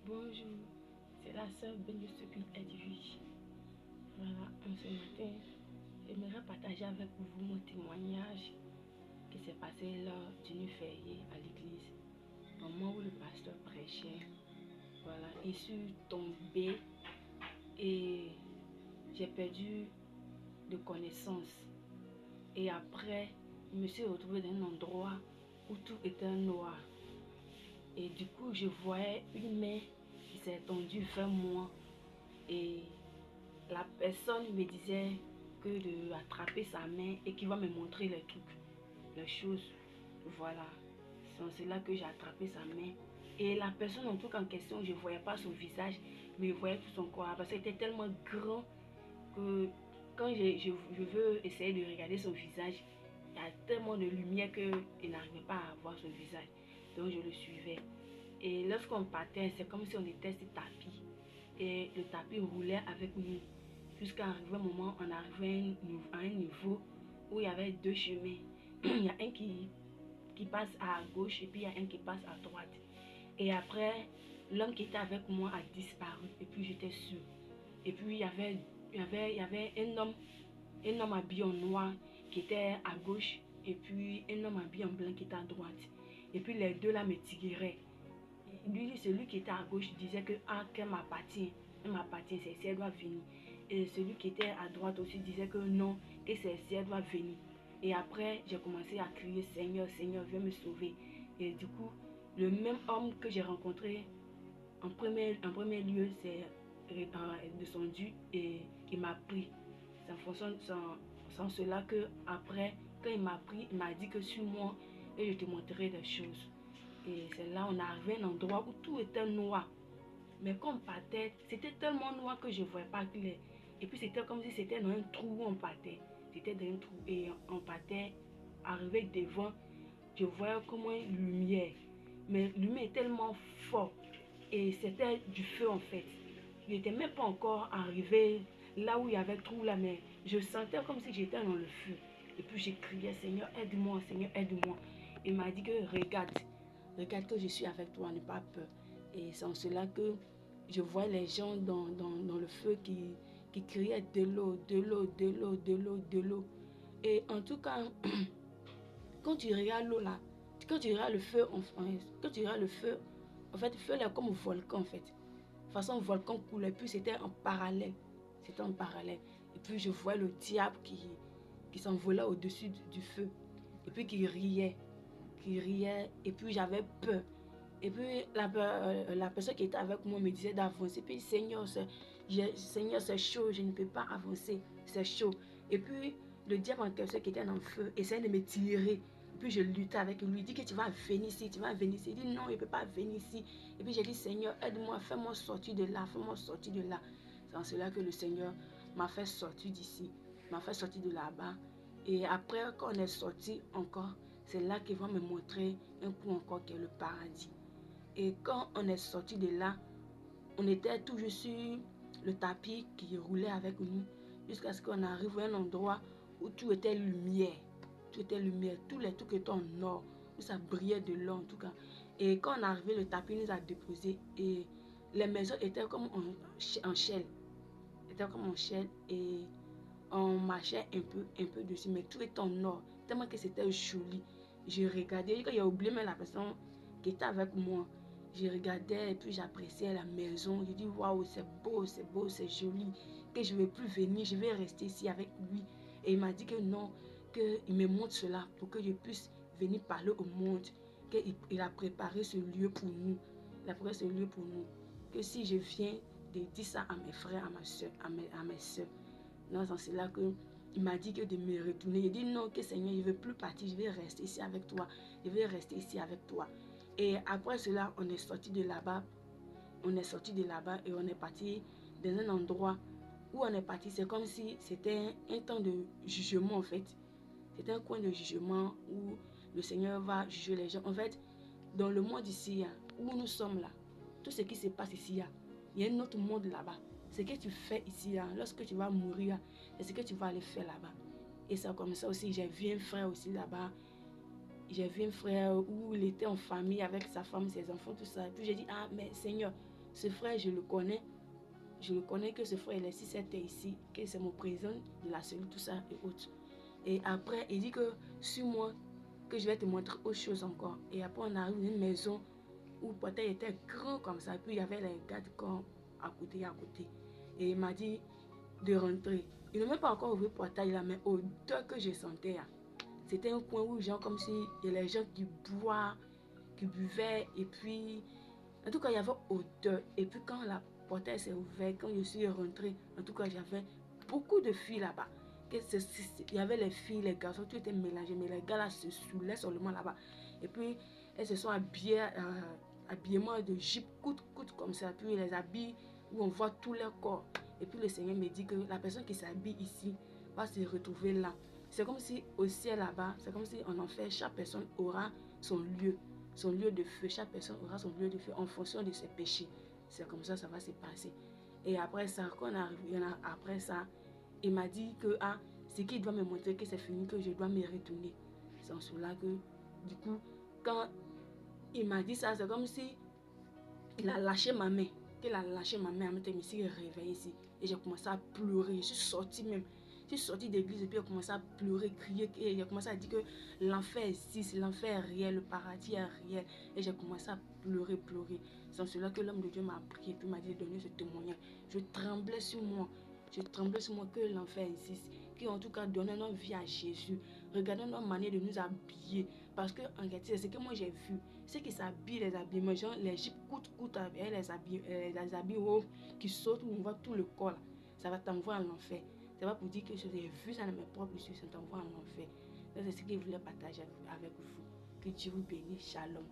Bonjour, c'est la sœur Ben de Secret Edwige. Voilà, ce matin, j'aimerais partager avec vous mon témoignage qui s'est passé lors d'une fériée à l'église. Au moment où le pasteur prêchait, voilà, et je suis tombée et j'ai perdu de connaissance. Et après, je me suis retrouvée dans un endroit où tout était noir. Et du coup, je voyais une main qui s'est tendue vers moi. Et la personne me disait que de attraper sa main et qu'il va me montrer les trucs, les choses. Voilà. C'est cela que j'ai attrapé sa main. Et la personne en tout cas en question, je ne voyais pas son visage, mais je voyais tout son corps. Parce que c'était tellement grand que quand je veux essayer de regarder son visage, il y a tellement de lumière que je n'arrivais pas à voir son visage. Donc je le suivais. Et lorsqu'on partait, c'est comme si on était sur tapis. Et le tapis roulait avec nous. Jusqu'à arriver un moment, on arrivait à un niveau où il y avait deux chemins. Il y a un qui passe à gauche et puis il y a un qui passe à droite. Et après, l'homme qui était avec moi a disparu. Et puis j'étais sûre. Et puis il y avait un homme habillé en noir qui était à gauche. Et puis un homme habillé en blanc qui était à droite. Et puis les deux là me tiraient. Lui, celui qui était à gauche disait que qu'elle m'appartient. Elle m'appartient, c'est si elle doit venir. Et celui qui était à droite aussi disait que non, que c'est si elle doit venir. Et après, j'ai commencé à crier Seigneur, Seigneur, viens me sauver. Et du coup, le même homme que j'ai rencontré en premier lieu, c'est descendu et il m'a pris. C'est en fonction sans cela que après, quand il m'a pris, il m'a dit que sur moi, et je te montrerai des choses. Et c'est là on est arrivé à un endroit où tout était noir. Mais quand on partait, c'était tellement noir que je ne voyais pas clair. Et puis c'était comme si c'était dans un trou où on partait. C'était dans un trou et on partait, arrivé devant, je voyais comme une lumière. Mais la lumière est tellement forte. Et c'était du feu en fait. Il n'était même pas encore arrivé là où il y avait le trou là, mais je sentais comme si j'étais dans le feu. Et puis j'ai crié, Seigneur, aide-moi, Seigneur, aide-moi. Il m'a dit que regarde que je suis avec toi, n'aie pas peur. Et c'est en cela que je vois les gens dans le feu qui criaient de l'eau, de l'eau, de l'eau, de l'eau, de l'eau. Et en tout cas, quand tu regardes l'eau là, quand tu regardes le feu, quand tu regardes le feu, en fait, le feu là est comme un volcan en fait. Façon volcan coulait, puis c'était en parallèle. C'était en parallèle. Et puis je vois le diable qui s'envolait au-dessus du feu. Et puis qui riait. Et puis j'avais peur. Et puis la personne qui était avec moi me disait d'avancer. Puis Seigneur, c'est chaud, je ne peux pas avancer. C'est chaud. Et puis le diable en question qui était dans le feu essayait de me tirer. Et puis je luttais avec lui. Il dit que tu vas venir ici, tu vas venir ici. Il dit non, il ne peut pas venir ici. Et puis j'ai dit Seigneur, aide-moi, fais-moi sortir de là, fais-moi sortir de là. C'est en cela que le Seigneur m'a fait sortir d'ici, m'a fait sortir de là-bas. Et après, quand on est sorti encore, c'est là qu'il va me montrer un coup encore qui est le paradis. Et quand on est sorti de là, on était toujours sur le tapis qui roulait avec nous jusqu'à ce qu'on arrive à un endroit où tout était lumière. Tout était lumière, tous les trucs étaient en or, où ça brillait de l'or en tout cas. Et quand on est arrivé, le tapis nous a déposé et les maisons étaient comme en chaîne. Étaient comme en chaîne et on marchait un peu dessus, mais tout était en or, tellement que c'était joli. Je regardais, quand j'ai oublié même la personne qui était avec moi, je regardais et puis j'appréciais la maison. Je dis waouh, c'est beau, c'est beau, c'est joli, que je ne vais plus venir, je vais rester ici avec lui. Et il m'a dit que non, qu'il me montre cela pour que je puisse venir parler au monde, qu'il a préparé ce lieu pour nous. Il a préparé ce lieu pour nous. Que si je viens de dire ça à mes frères, à ma soeur, à mes soeurs, non, c'est là qu'il m'a dit que de me retourner. Il dit non, que Seigneur, je ne veux plus partir, je vais rester ici avec toi. Je vais rester ici avec toi. Et après cela, on est sorti de là-bas. On est sorti de là-bas et on est parti dans un endroit où on est parti. C'est comme si c'était un temps de jugement en fait. C'est un coin de jugement où le Seigneur va juger les gens. En fait, dans le monde ici, où nous sommes là, tout ce qui se passe ici, il y a un autre monde là-bas. Ce que tu fais ici, lorsque tu vas mourir, c'est ce que tu vas aller faire là-bas. Et c'est comme ça aussi, j'ai vu un frère aussi là-bas. J'ai vu un frère où il était en famille avec sa femme, ses enfants, tout ça. Et puis j'ai dit, ah, mais Seigneur, ce frère, je le connais. Je le connais que ce frère, il est 6-7 ici, que c'est mon président de la cellule, tout ça et autres. Et après, il dit que sur moi, que je vais te montrer autre chose encore. Et après, on arrive dans une maison où le portail était grand comme ça. Puis il y avait les gardes corps à côté. Et il m'a dit de rentrer. Il n'a même pas encore ouvert le portail là, mais odeur que je sentais, c'était un coin où genre comme si il y a les gens qui boivent, qui buvaient. Et puis, en tout cas, il y avait odeur. Et puis quand la portail s'est ouverte, quand je suis rentrée, en tout cas, j'avais beaucoup de filles là-bas. Il y avait les filles, les garçons, tout était mélangé, mais les gars là se saoulaient seulement là-bas. Et puis, elles se sont habillées, habillement de jupe, coûte comme ça, puis les habits où on voit tout leur corps. Et puis le Seigneur me dit que la personne qui s'habille ici va se retrouver là. C'est comme si au ciel là-bas, c'est comme si en enfer, chaque personne aura son lieu de feu. Chaque personne aura son lieu de feu en fonction de ses péchés. C'est comme ça va se passer. Et après ça, quand on arrive, après ça, il m'a dit que c'est qu'il doit me montrer que c'est fini, que je dois me retourner. C'est en cela que, du coup, quand il m'a dit ça, c'est comme si il a lâché ma main. Qu'il a lâché ma main, je me suis réveillée ici. Et j'ai commencé à pleurer. Je suis sortie même. Je suis sortie d'église et puis j'ai commencé à pleurer, crier. Et j'ai commencé à dire que l'enfer existe, l'enfer est réel, le paradis est réel. Et j'ai commencé à pleurer. C'est en cela que l'homme de Dieu m'a prié et puis m'a dit de donner ce témoignage. Je tremblais sur moi. Que l'enfer existe. Qu'en tout cas, donnons notre vie à Jésus. Regardons notre manière de nous habiller. Parce que en réalité, c'est ce que moi j'ai vu. Ceux qui s'habillent, les habillements, genre les jupes coûtent avec les habits hauts qui sautent où on voit tout le corps là. Ça va t'envoyer en enfer. C'est pas pour dire que j'ai vu ça dans mes propres yeux, ça t'envoie en enfer. C'est ce que je voulais partager avec vous. Que Dieu vous bénisse. Shalom.